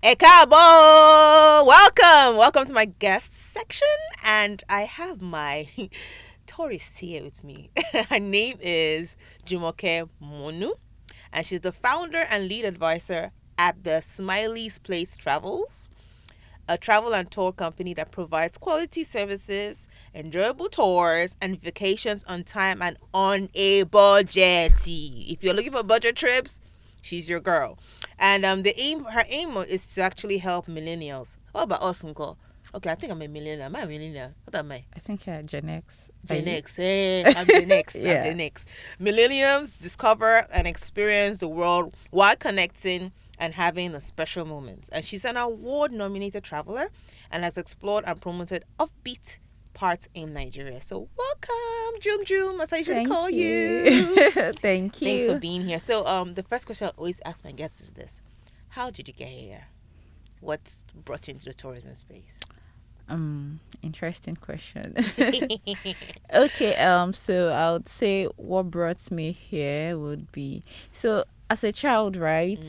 Ekabo! Welcome to my guest section, and I have my tourist here with me. Her name is Jumoke Munu, and she's the founder and lead advisor at the Smileys Place Travels, a travel and tour company that provides quality services, enjoyable tours, and vacations on time and on a budget. If you're looking for budget trips, she's your girl. And her aim is to actually help millennials. What about us, Uncle? Okay, I think I'm a millennial. Am I a millennial? What am I? I think you're Gen X. Gen X. Hey, I'm Gen X. Yeah. I'm Gen X. Millennials discover and experience the world while connecting and having a special moments. And she's an award-nominated traveler and has explored and promoted offbeat parts in Nigeria. So welcome, Jum. That's how I should call you. Thank you. Thanks for being here. So the first question I always ask my guests is this: how did you get here? What brought you into the tourism space? Interesting question. Okay, so I would say what brought me here would be, so as a child, right?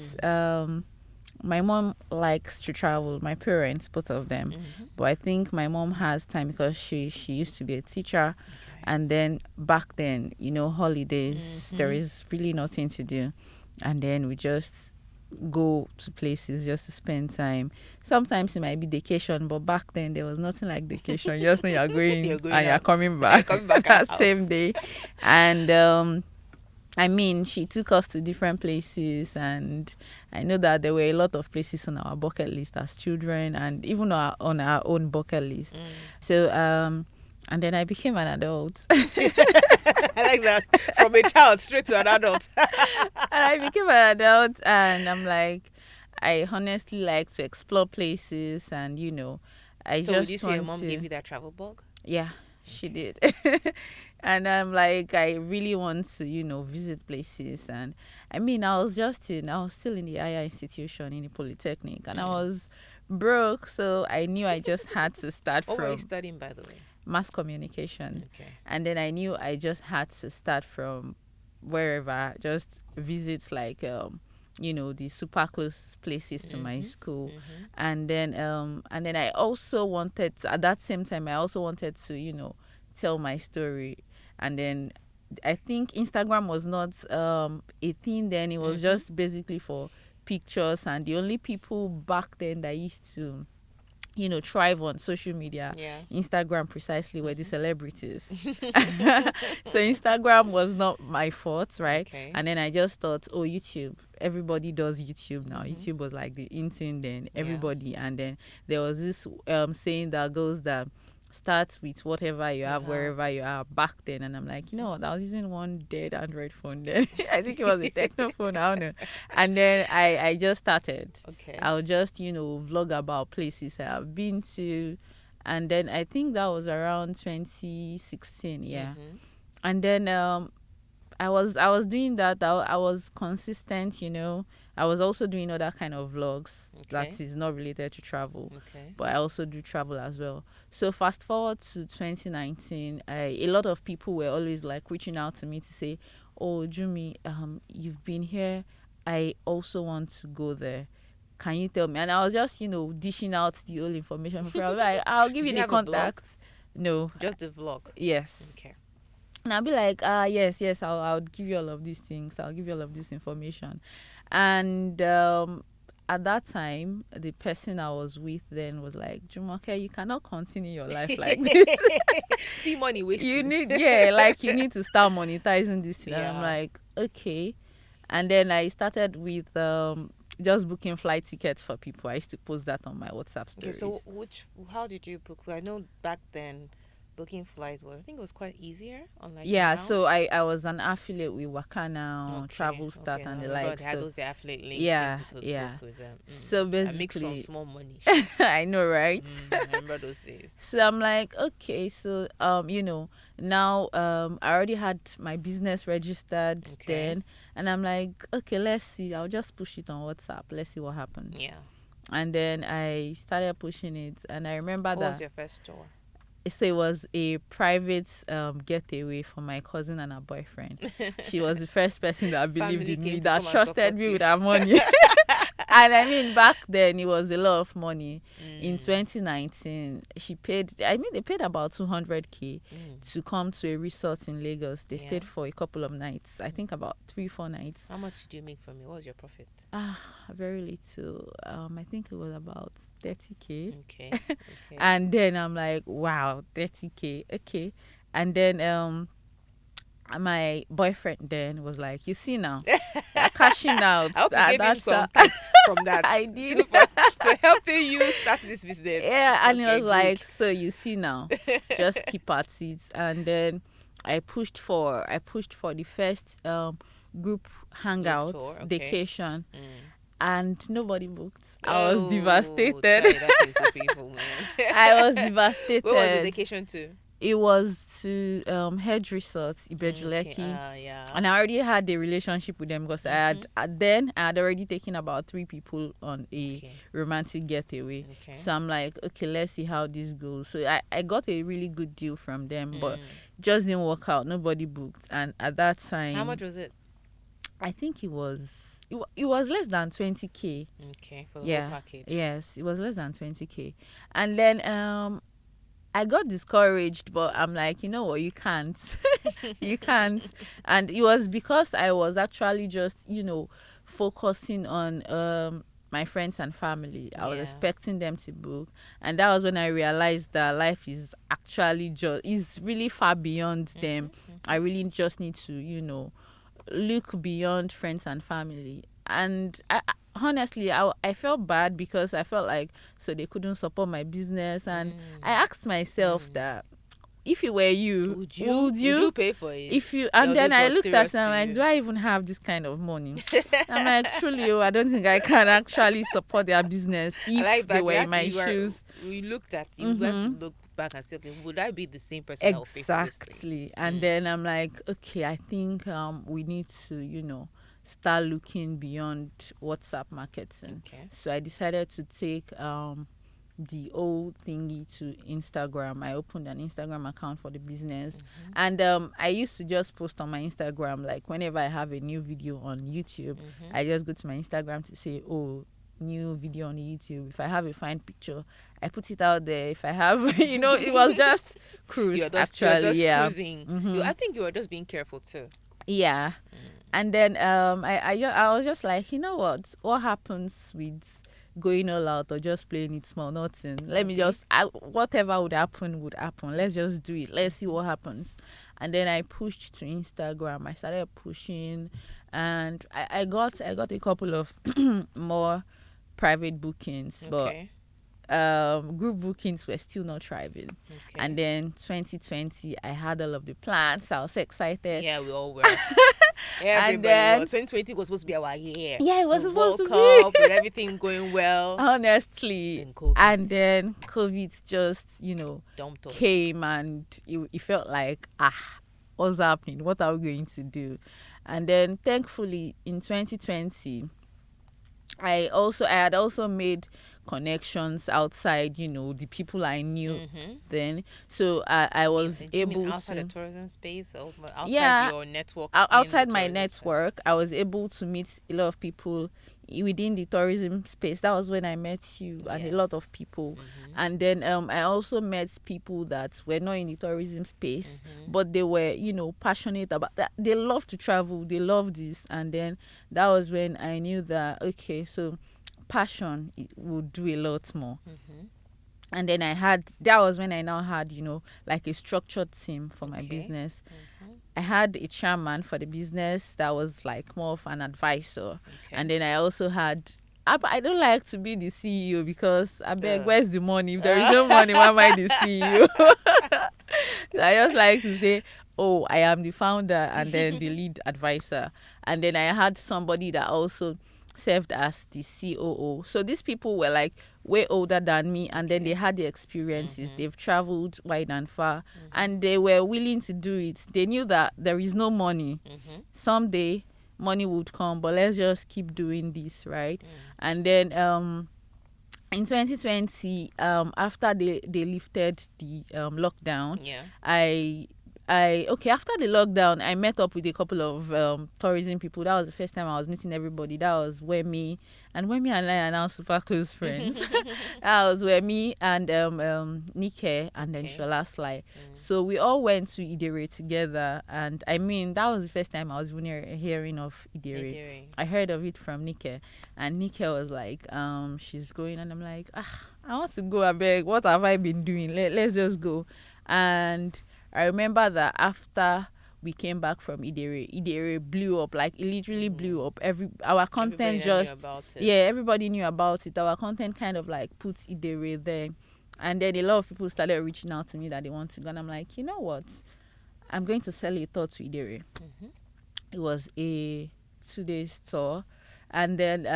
My mom likes to travel, my parents, both of them. But I think my mom has time because she used to be a teacher. And then back then, holidays, there is really nothing to do. And then we just go to places just to spend time. Sometimes it might be vacation, but back then there was nothing like vacation. You just know you're going, and you're coming back, that same day. And she took us to different places, and I know that there were a lot of places on our bucket list as children, and even on our own bucket list. So, and then I became an adult. I like that. From a child straight to an adult. And I became an adult, and I'm like, I honestly like to explore places, and So would you say your mom gave you that travel bug? Yeah, she did. And I'm like, I really want to, visit places. And I was still in the higher institution in the Polytechnic, and I was broke, so I knew I just had to start What from were you studying, by the way? mass communication. Okay. And then I knew I just had to start from wherever, just visits like the super close places to my school. And then I also wanted to, at that same time I also wanted to tell my story. And then I think Instagram was not a thing then. It was just basically for pictures, and the only people back then that used to thrive on social media, Instagram precisely, were the celebrities. So Instagram was not my fault, right? Okay. And then I just thought, oh, YouTube, everybody does YouTube now. YouTube was like the in thing then, everybody. And then there was this saying that goes that start with whatever you have, wherever you are back then. And I'm like, I was using one dead Android phone then. I think it was a techno phone, I don't know. And then I just started. Okay. I'll just vlog about places I have been to. And then I think that was around 2016, and then I was doing that. I was consistent. I was also doing other kind of vlogs that is not related to travel. But I also do travel as well. So fast forward to 2019, a lot of people were always like reaching out to me to say, oh, Jumi, you've been here. I also want to go there. Can you tell me? And I was just, dishing out the whole information. I was like, I'll give you the contact. No. Just the vlog? Yes. Okay. And I'll be like, yes, I'll give you all of these things. I'll give you all of this information. And at that time, the person I was with then was like, Jumoke, you cannot continue your life like this. See money wasted. You need to start monetizing this thing. And I'm like, okay. And then I started with just booking flight tickets for people. I used to post that on my WhatsApp stories. Okay, so how did you book? I know back then booking flights was, I think it was quite easier online. Yeah, now. so I was an affiliate with Wakana, Travel Start, and the like. They had those affiliate links. Yeah. Book with them. So basically, I make some small money. I know, right? I remember those days. So I'm like, okay, so now I already had my business registered then, and I'm like, okay, let's see. I'll just push it on WhatsApp. Let's see what happens. Yeah. And then I started pushing it, and I remember What was your first tour? So it was a private getaway for my cousin and her boyfriend. She was the first person that believed in me, that trusted me with her money. And I mean, back then it was a lot of money. In Mm. 2019, she paid. I mean, they paid about 200K Mm. to come to a resort in Lagos. They Yeah. stayed for a couple of nights. I think about 3, 4 nights. How much did you make from it? What was your profit? Very little. I think it was about 30K. Okay. Okay. And then I'm like, wow, 30K. Okay. And then my boyfriend then was like, you see now, you're cashing out. I hope you gave him That's some tips from that. I did. To helping you start this business. Yeah, and he Okay, was like, good. so you see now, just keep at it. And then I pushed for the first group hangout tour, okay. vacation, Mm. and nobody booked. I was Oh, devastated. Charlie, that is so painful, man. I was devastated. Where was the vacation to? It was to Hedge Resort, Ibejuleki. Okay. Yeah. And I already had a relationship with them because I had already taken about 3 people on a romantic getaway. Okay. So I'm like, okay, let's see how this goes. So I got a really good deal from them, but just didn't work out. Nobody booked. And at that time, How much was it? I think it was less than 20K. Okay, for the whole package. Yes, it was less than 20K. And then I got discouraged, but I'm like, you know what, you can't. You can't. And it was because I was actually just, focusing on my friends and family. I was expecting them to book. And that was when I realized that life is actually is really far beyond them. I really just need to, look beyond friends and family. And honestly, I felt bad because I felt like so they couldn't support my business, and I asked myself that if it were you, would you pay for it? If you and then I looked at them like, do I even have this kind of money? I'm like, truly, I don't think I can actually support their business if they were in my shoes. We looked at you. We had to look back and say, okay, would I be the same person that will pay for this thing? Exactly. And then I'm like, okay, I think we need to, start looking beyond WhatsApp marketing. Okay. So I decided to take the old thingy to Instagram. I opened an Instagram account for the business, and I used to just post on my Instagram, like whenever I have a new video on YouTube, I just go to my Instagram to say, oh, new video on YouTube. If I have a fine picture, I put it out there. If I have, it was just cruise. You're just cruising. I think you were just being careful too. Yeah. And then I was just like, you know what happens with going all out or just playing it small? Nothing. Let me just whatever would happen. Let's just do it. Let's see what happens. And then I pushed to Instagram. I started pushing, and I got a couple of more private bookings, but group bookings were still not thriving. And then 2020, I had all of the plans. I was so excited. Yeah, we all were. Everybody was. 2020 was supposed to be our year. Yeah, it was supposed to be. With everything going well. Honestly. And then COVID just, dumped us. Came, and it felt like, what's happening? What are we going to do? And then thankfully in 2020, I had also made connections outside, the people I knew then. So I was able outside to the tourism space, or outside your network. Outside my network, I was able to meet a lot of people within the tourism space. That was when I met you and a lot of people. And then I also met people that were not in the tourism space, but they were, passionate about that. They love to travel. They love this. And then that was when I knew that, okay, so passion would do a lot more. And then that was when I now had, like a structured team for my business. I had a chairman for the business that was like more of an advisor. And then I also had, I don't like to be the CEO because I beg, where's the money? If there is no money, why am I the CEO? So I just like to say, oh, I am the founder and then the lead advisor. And then I had somebody that also served as the COO. So these people were like way older than me, and then they had the experiences. They've traveled wide and far, and they were willing to do it. They knew that there is no money. Someday money would come, but let's just keep doing this, right? And then in 2020, after they lifted the lockdown, I after the lockdown, I met up with a couple of tourism people. That was the first time I was meeting everybody. That was Wemi and I are now super close friends. That was Wemi and Nike and then Shola Sly. So we all went to Idere together, and I mean that was the first time I was even hearing of Idere. I heard of it from Nike, and Nike was like, she's going, and I'm like, I want to go. I beg, what have I been doing? Let's just go. And I remember that after we came back from Idere blew up. Like, it literally blew up. Our content everybody knew about it. Our content kind of like put Idere there. And then a lot of people started reaching out to me that they want to go. And I'm like, you know what? I'm going to sell a tour to Idere. It was a 2-day tour. And then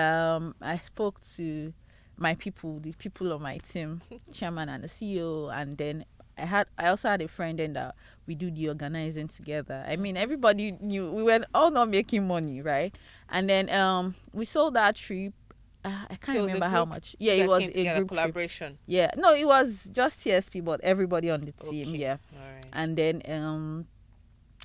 I spoke to my people, the people of my team, chairman and the CEO, and then I also had a friend then that we do the organizing together. I mean, everybody knew we were all not making money, right? And then we sold that trip. I can't remember how much. Yeah, it was a group collaboration. Trip. Yeah, no, it was just TSP, but everybody on the team. Okay. Yeah, all right. And then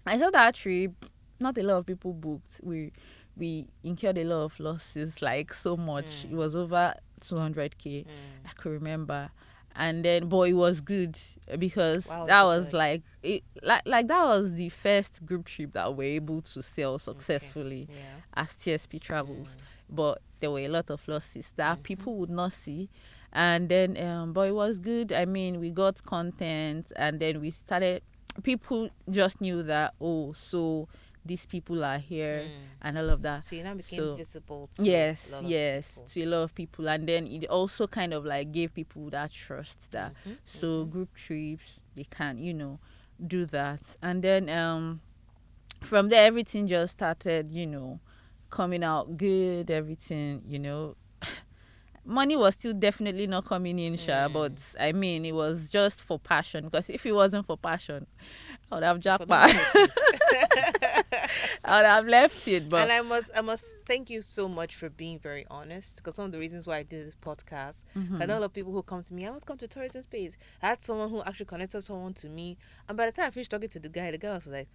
I sold that trip. Not a lot of people booked. We incurred a lot of losses, like so much. It was over 200k. I could remember. And then, but it was good because that was like that was the first group trip that we were able to sell successfully as TSP Travels. But there were a lot of losses that people would not see. And then, but it was good. I mean, we got content, and then we started. People just knew that, so these people are here and all of that. So you now became visible to to a lot of people. And then it also kind of like gave people that trust that group trips, they can, do that. And then from there, everything just started, coming out good, everything, money was still definitely not coming in, but I mean, it was just for passion, because if it wasn't for passion, I would have jackpot. I would have left it. But and I must thank you so much for being very honest, because one of the reasons why I did this podcast, I know a lot of people who come to me, I want to come to tourism space. I had someone who actually connected someone to me, and by the time I finished talking to the guy was like,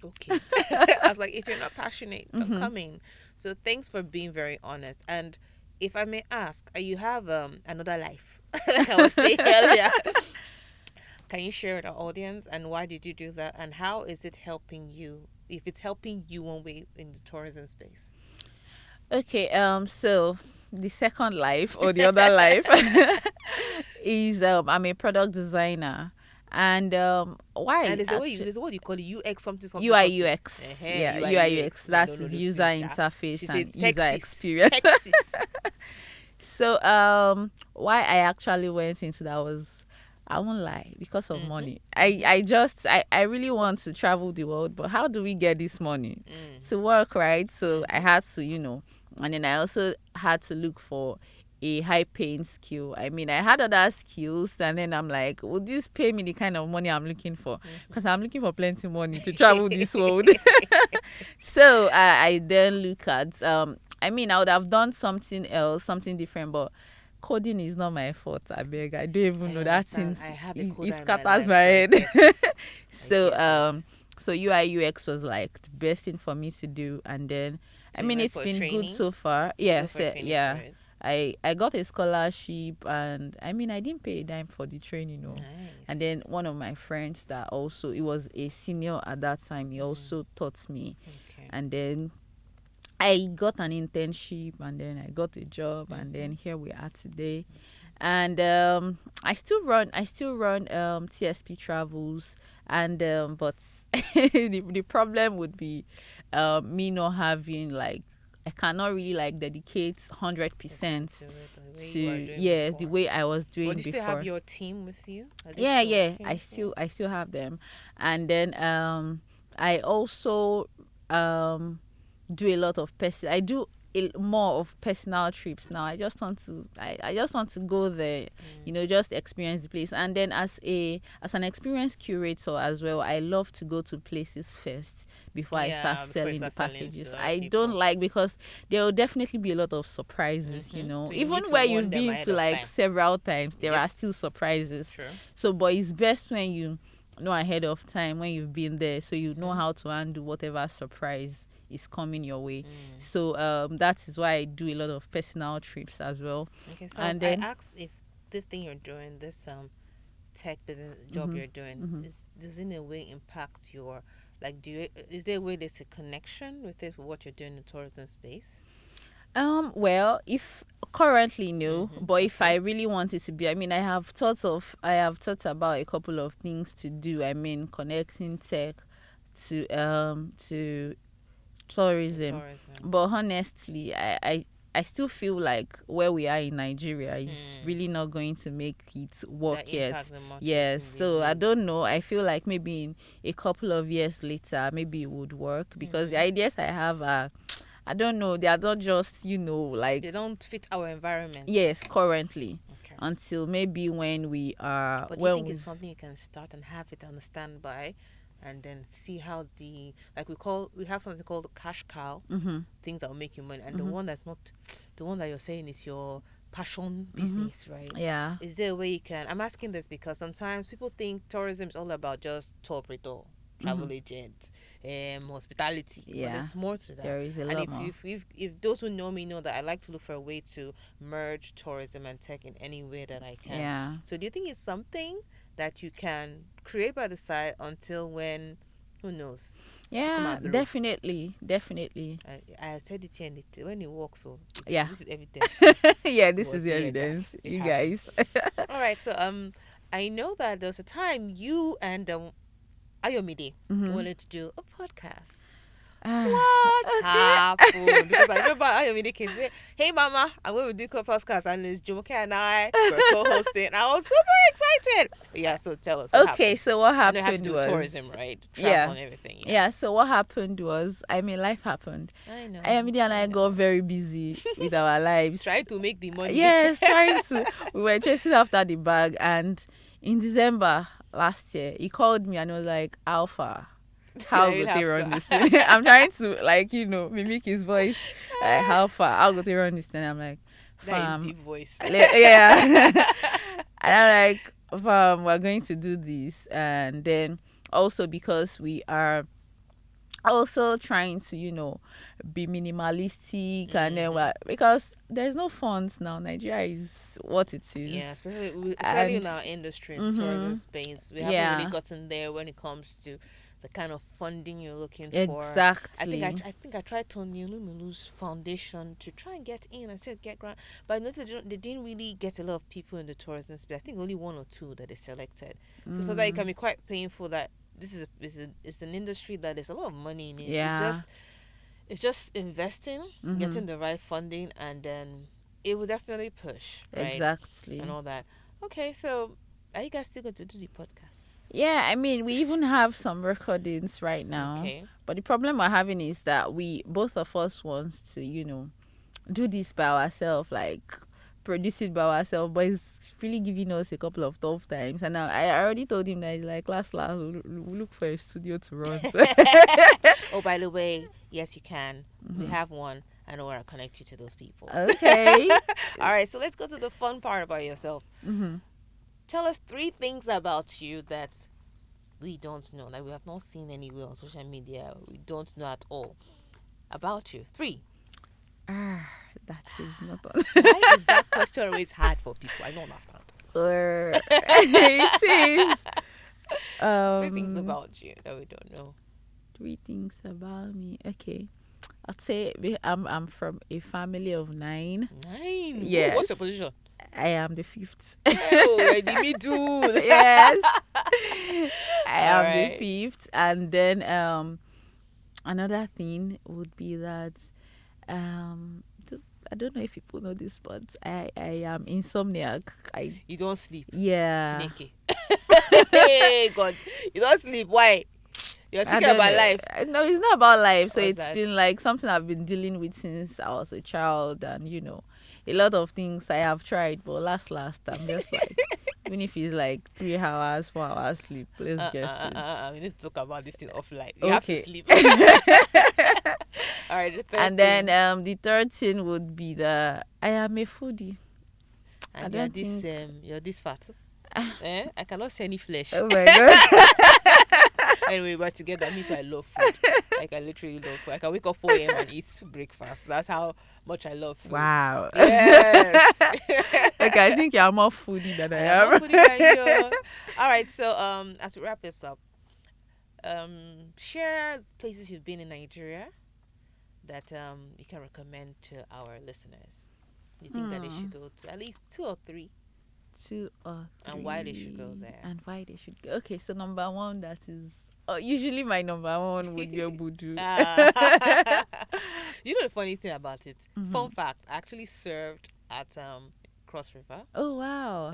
okay. I was like, if you're not passionate, don't come in. So thanks for being very honest. And if I may ask, you have another life, like I was saying earlier. Can you share with our audience, and why did you do that, and how is it helping you, if it's helping you one way in the tourism space? Okay, so the second life or the other life is I'm a product designer. And why? And there's what you call it, UX something. UI UX. Yeah, UI UX. That's user interface and user experience. So why I actually went into that was, I won't lie, because of money. I really want to travel the world, but how do we get this money to work, right? So I had to, and then I also had to look for a high paying skill. I mean, I had other skills, and then I'm like, would this pay me the kind of money I'm looking for? Because I'm looking for plenty of money to travel this world. So I then look at, I mean, I would have done something else, something different, but coding is not my fault. I beg, I don't even know that thing. It scatters my head. So UI UX was like the best thing for me to do, and then I mean, it's been good so far. Yes, yeah. I got a scholarship, and I mean, I didn't pay a dime for the training, Nice. And then one of my friends that also, it was a senior at that time, he also taught me. Okay. And then I got an internship, and then I got a job, and then here we are today. And I still run TSP Travels, and but the problem would be me not having, like, I cannot really like dedicate 100% to the way I was doing before. But you still have your team with you? Yeah. I still have them, and then I also do a lot of I do more of personal trips now. I just want to go there, just experience the place. And then as an experienced curator as well, I love to go to places first before I start selling the packages. I don't like, because there will definitely be a lot of surprises, So even where you've been to like several times, there are still surprises. Sure. So, but it's best when you know ahead of time when you've been there, so you know how to handle whatever surprise is coming your way. So that is why I do a lot of personal trips as well. Okay, so And I then asked if this thing you're doing, this tech business job you're doing, does in a way impact your, like, is there a way there's a connection with it, with what you're doing in tourism space? well, if currently no, but if I Okay. really want it to be, I mean, I have thought about a couple of things to do. I mean, connecting tech to In tourism. tourism. But honestly, I still feel like where we are in Nigeria is really not going to make it That work yet. impact the much as Yes, we so I need. don't know. I feel like maybe in a couple of years later, maybe it would work because the ideas I have are, I don't know, they are not just, like, They don't fit our yes, environments. currently. Okay. Until maybe when we are, But do you when think we, it's something you can start and have it on the standby, and then see how like we have something called cash cow, things that will make you money, and the one that's not, the one that you're saying is your passion business, right? yeah. Is there a way you can? I'm asking this because sometimes people think tourism is all about just tour operator, travel agent, hospitality, but Yeah, there's more to that. there is a And lot more. if those who know me know that I like to look for a way to merge tourism and tech in any way that I can. Yeah. So do you think it's something that you can create by the side until when, who knows, you come Yeah, out the road? definitely, definitely. I said it here, and when it works, so Yeah. this is evidence. Yeah, It this is was the here that evidence, it you happened. guys. All right, so I know that there was a time you and Ayomide wanted to do a podcast. Ah, What okay. happened? Because I remember Ayomide came say, "Hey, Mama, I'm going to do a podcast, and it's Jumoke and I were co-hosting." I was super excited. Yeah, so tell us what Okay, happened. so what I know you have to happened do with was, tourism, right? Travel yeah, and everything. Yeah, yeah. So what happened was, I mean, life happened. I know. Ayamide and I I got know. very busy with our lives. Trying to make the money. Yes, trying to. We were chasing after the bag, and in December last year, he called me and was like, "Alpha, I how didn't good they have run to. this thing?" I'm trying to, like, mimic his voice. Like, how far? How good they run this thing? I'm like, That is fam, deep voice. yeah. And I'm like, we're going to do this. And then also because we are also trying to, be minimalistic, and then because there's no funds now. Nigeria is what it Yeah, is. especially And in our industry, in the tourism space, we haven't really yeah, gotten there when it comes to the kind of funding you're looking for. exactly. I think I tried Tony Lumu's foundation to try and get in. I said get grant, but I noticed they didn't really get a lot of people in the tourism space. I think only one or two that they selected. So that it can be quite painful that this it's an industry that there's a lot of money in it. Yeah. It's just investing, getting the right funding, and then it will definitely push, right? And Exactly. all that. Okay, so are you guys still going to do the podcast? Yeah, I mean, we even have some recordings right now. Okay. But the problem we're having is that we, both of us, want to, do this by ourselves, like produce it by ourselves. But it's really giving us a couple of tough times. And now I already told him that, like, last, we'll look for a studio to run. Oh, by the way, yes, you can. We have one. I know where I connect you to those people. Okay. All right, so let's go to the fun part about yourself. Mm-hmm. Tell us 3 things about you that we don't know, like we have not seen anywhere on social media. We don't know at all about you. 3. That is not on. Why is that question always hard for people? I don't understand. Or it is. Just 3 things Um, about you that we don't know. 3 things about me. Okay. I'd say I'm from a family of 9. 9. Ooh, what's your Yes. position? I am the 5th. Oh, you're in the middle. Yes. I All am the right. 5th. And then another thing would be that um I don't know if people know this, but I am insomniac. You don't sleep. Yeah. Chineke. Hey, God. You don't sleep. Why? You're I thinking don't about know. life. No, it's not about life. So What's it's that? been like something I've been dealing with since I was a child, and a lot of things I have tried, but last I'm just like, even if it's like 3 hours, 4 hours sleep, let's get it. We need to talk about this thing offline. You have to Okay. sleep. All right, the third And then thing. the third thing would be that I am a foodie. I And don't think you're this fat. I cannot see any flesh. Oh my god. Anyway, we're together. Me too. I love food. Like I literally love food. I can wake up 4 a.m. and eat breakfast. That's how much I love food. Wow. Yes. Okay, I think you're more foodie than I I am am. not foodie than you. All right. So as we wrap this up, share places you've been in Nigeria that you can recommend to our listeners. You think that they should go to at least 2 or 3, 2 or 3. and why they should go there? And why they should go. Okay, so number one, that is. Usually my number one would be Obudu. You know the funny thing about it? Mhm. Fun fact: I actually served at Cross River. Oh wow.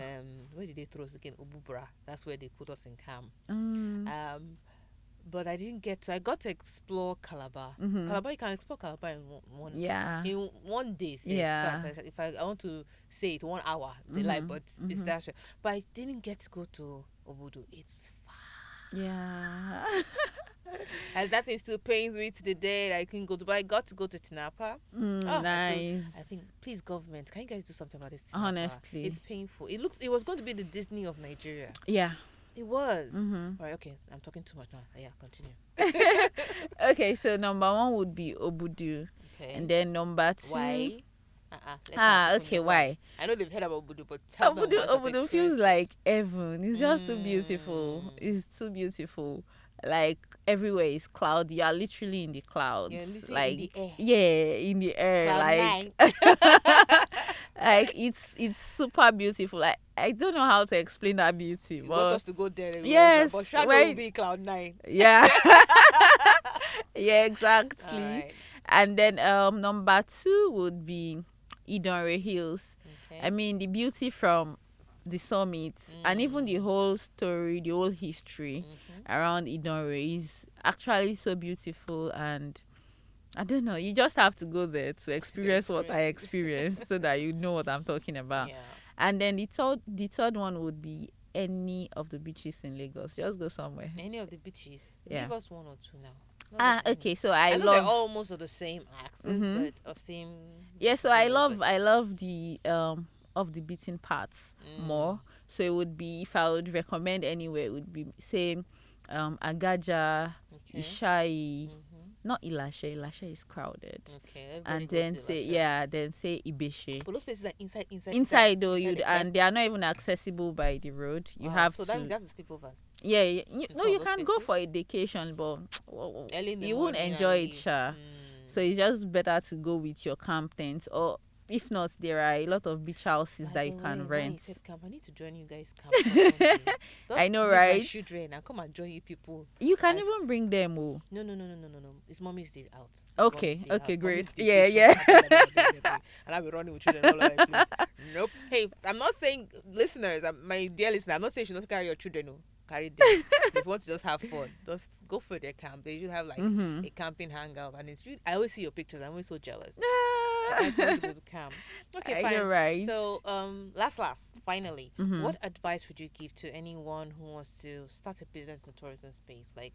Where did they throw us again? Ububra. That's where they put us in camp. Mm. But I didn't get to. I got to explore Calabar. Mhm. Calabar, you can explore Calabar in Yeah. in one day. Say. Yeah. In fact, if I want to say it 1 hour, it's a lie, but it's that. Short. But I didn't get to go to Obudu. It's far. Yeah. And that thing still pains me to the day that I couldn't go to. But I got to go to Tinapa. Nice. I think, please, government, can you guys do something about this? Tinapa? Honestly, it's painful. It was going to be the Disney of Nigeria. Yeah. It was. Mhm. All right, okay. I'm talking too much now. Yeah, continue. Okay, so number one would be Obudu, Okay. and then number 2. Why? Let's Okay, know why? I know they've heard about Obudu, but tell them Obudu, what has Obudu feels experienced like heaven. It's just so Mm. beautiful. It's too beautiful. Like everywhere is cloud. You are literally in the clouds. You're literally like in the air. yeah, in the air. Cloud like nine. like it's super beautiful. Like I don't know how to explain that beauty, You want but us to go there? Yes, But Shadow right. will be Cloud 9. yeah, yeah, exactly. All right. And then number 2 would be Idonre Hills. Okay. I mean, the beauty from the summit and even the whole story, the whole history around Idonre is actually so beautiful. And I don't know, you just have to go there to experience what I experienced so that you know what I'm talking about. Yeah. And then the third one would be any of the beaches in Lagos. Just go somewhere. Any of the beaches. Yeah. Give us 1 or 2 now. Not just any. Okay. So I I know they're love. almost of the same axis, but of same. Yeah, so I area, love but- I love the of the beaten parts more. So it would be, if I would recommend anywhere, it would be say Agaja, Okay. Ishai, not Ilashe. Ilashe is crowded. Okay. And everybody then goes to say Ilashe. then say Ibeshe. But those places are inside. Inside though, inside you the and they are not even accessible by the road. You have so to. that means you have to sleep over. Yeah, no, some you of those can go places? for a vacation, but Early in the you won't morning and enjoy it, leave. sha. So it's just better to go with your camp tent, or if not, there are a lot of beach houses By that you the can way, now rent. you said camp. I need to join you guys camp. Just I know, leave my right? children and come and join you people. You can As- even bring them. Oh, No. It's mommy's day out. It's Okay, mommy's day okay, out. great. Mommy's Yeah, vacation. yeah. And I'll be running with children all over the place. Nope. Hey, I'm not saying, listeners, my dear listener, I'm not saying you should not carry your children. No. Carry them. If you want to just have fun, just go for their camp. They should have like a camping hangout, and it's really, I always see your pictures. I'm always so jealous. I told you to go to camp. Okay, I fine. know, right? So, finally, what advice would you give to anyone who wants to start a business in the tourism space? Like,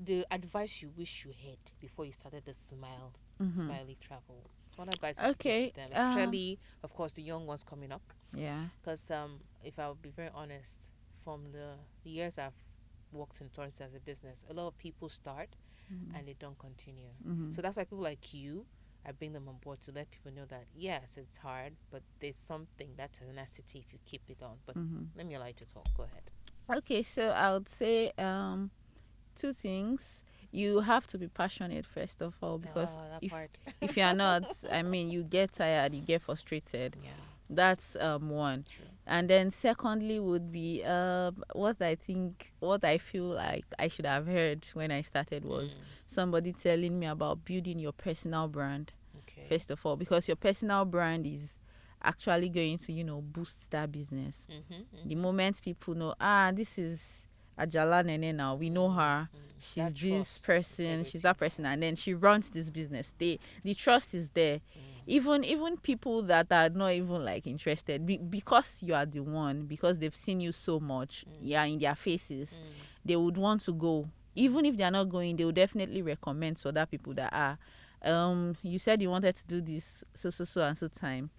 the advice you wish you had before you started the Smiley Travel. What advice would you give to them? Especially, of course, the young ones coming up. Yeah. Because if I'll be very honest, from the years I've worked in tourism as a business, a lot of people start and they don't continue. So that's why people like you, I bring them on board to let people know that yes, it's hard, but there's something, that tenacity, if you keep it on. But let me allow you to talk. Go ahead. Okay, so I would say 2 things. You have to be passionate first of all, because that part. if you are not, I mean, you get tired, you get frustrated. Yeah. That's one. True. And then secondly would be what I feel like I should have heard when I started was somebody telling me about building your personal brand. Okay. First of all, because your personal brand is actually going to boost that business. The moment people know, this is Ajala Nene now, we know her, she's That this trust, person, integrity. she's that person, and then she runs this business. The trust is there. Even people that are not even like interested, because you are the one, because they've seen you so much, in their faces, they would want to go. Even if they're not going, they will definitely recommend to other people that you said you wanted to do this so and so time.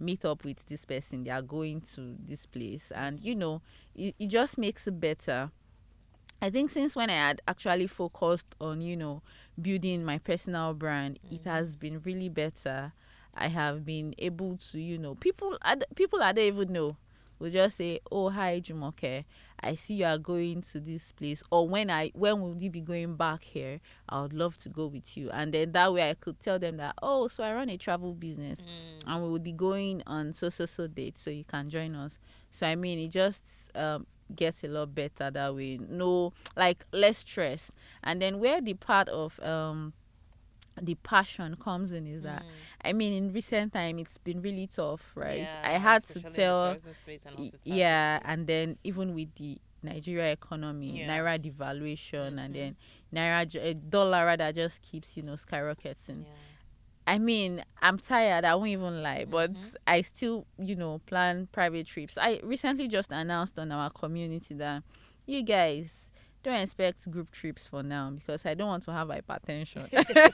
meet up with this person, they are going to this place, and it just makes it better. I think since when I had actually focused on, building my personal brand, it has been really better. I have been able to, people I don't even know will just say, "Oh, hi, Jumoke. I see you are going to this place, or when will you be going back here? I would love to go with you." And then that way I could tell them that, "Oh, so I run a travel business, and we would be going on so dates, so you can join us." So I mean, it just gets a lot better that way. No, like less stress. And then where the part of the passion comes in is that, I mean, in recent time it's been really tough, right? I Yeah, had to especially in the tell, tourism space and hospitality yeah, space. and then even with the Nigeria economy, Yeah. naira devaluation, and Mm-hmm. then dollar rather just keeps skyrocketing. Yeah. I mean, I'm tired, I won't even lie, but Mm-hmm. I still, plan private trips. I recently just announced on our community that you guys don't expect group trips for now, because I don't want to have hypertension.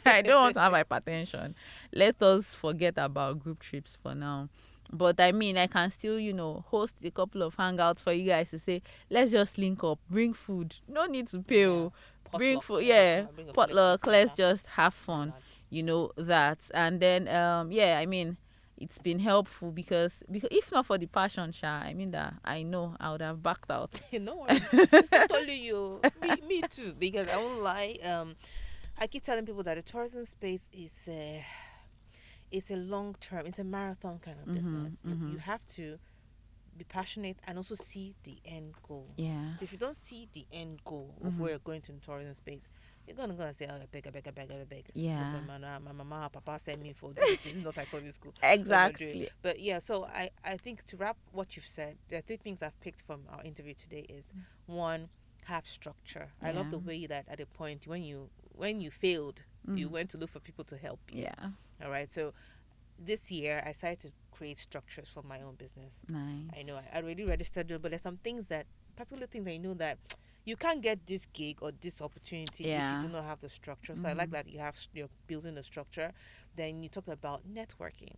I don't want to have hypertension. Let us forget about group trips for now. But I mean, I can still, host a couple of hangouts for you guys to say, let's just link up, bring food. No need to pay. Yeah. Oh. Bring Potluck. food, Everybody yeah. come and bring a plate food Potluck, let's together. just have Why fun, not? that. And then yeah, I mean, it's been helpful because if not for the passion, I mean, that I know I would have backed out. No worry. It's not only you. Me too. Because I won't lie. I keep telling people that the tourism space is it's a long term. It's a marathon kind of business. You have to be passionate and also see the end goal. Yeah. If you don't see the end goal of where you're going to in tourism space, you're gonna say, "Oh, I beg, I beg, I beg, I beg." Yeah. My mama, papa sent me for this. This is not I study school. Let's not do it. Exactly. But yeah, so I think to wrap what you've said, there are three things I've picked from our interview today. Is one, have structure. I love the Yeah. way that at a point when you failed, you went to look for people to help you. Yeah. All right, so this year I decided to create structures for my own business. Nice. I know I already registered, but there's some things that, particular things that you know that you can't get this gig or this opportunity if Yeah. you do not have the structure. So I like that you're building the structure. Then you talked about networking.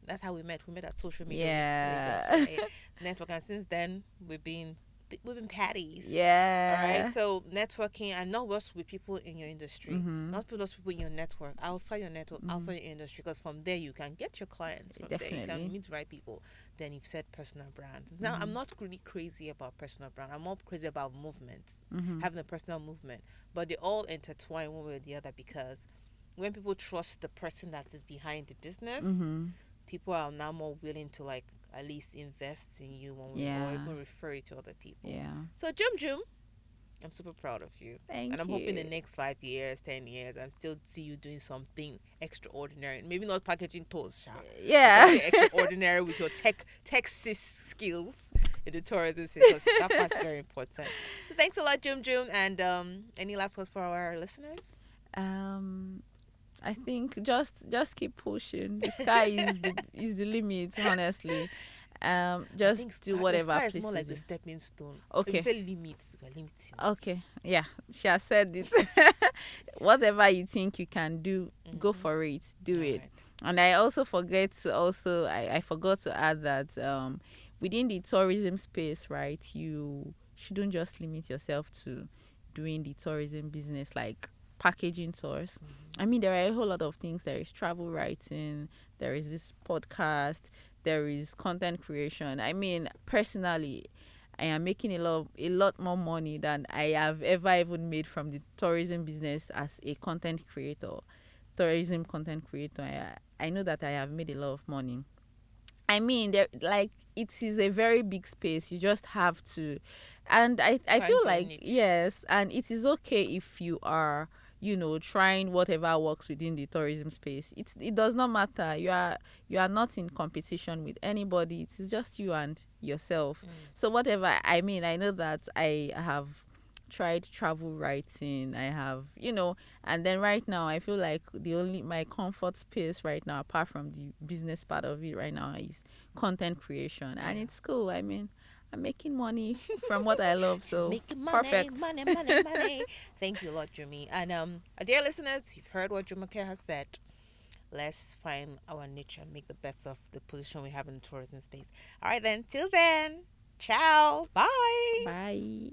That's how we met. We met at Social Media Yeah. Week Lagos, right? Network, and since then we've been patties. Yeah. All right. So networking, and not just with people in your industry, not just people in your network, outside your network, outside your industry, because from there you can get your clients. From there you Definitely. can meet the right people. Then you've said personal brand. Now I'm not really crazy about personal brand. I'm more crazy about movement, having a personal movement. But they all intertwine one way or the other, because when people trust the person that is behind the business, people are now more willing to, like, at least invest in you or Yeah. even refer you to other people. Yeah. So Jum, I'm super proud of you. Thank And I'm you. hoping the next 5 years, 10 years, I'm still see you doing something extraordinary. Maybe not packaging tours, Yeah. something extraordinary with your tech skills in the tourism because that part's very important. So thanks a lot, Jum. And any last words for our listeners? I think just keep pushing. The sky is the limit, honestly. I Just think do the whatever sky is more like pleases the you. stepping stone. Okay. If you say limits, we're limiting. Okay, yeah, she has said it. Whatever you think you can do, go for it. Do All it. right. And I also I forgot to add that within the tourism space, right, you shouldn't just limit yourself to doing the tourism business, like packaging tours. I mean, there are a whole lot of things. There is travel writing, there is this podcast, there is content creation. I mean, personally, I am making a lot more money than I have ever even made from the tourism business as a content creator, tourism content creator. I know that I have made a lot of money. I mean, there, like, it is a very big space. You just have to, and I Find feel your like, niche. yes, and it is okay if you are, trying whatever works within the tourism space. It does not matter. You are not in competition with anybody. It is just you and yourself. So whatever. I mean, I know that I have tried travel writing. I have, and then right now I feel like the only my comfort space right now, apart from the business part of it right now, is content creation. And Yeah. it's cool. I mean, I'm making money from what I love, She's so making money, perfect. money. Thank you a lot, Jumi. And dear listeners, you've heard what Jumoke has said. Let's find our niche and make the best of the position we have in the tourism space. All right, then. Till then, ciao. Bye. Bye.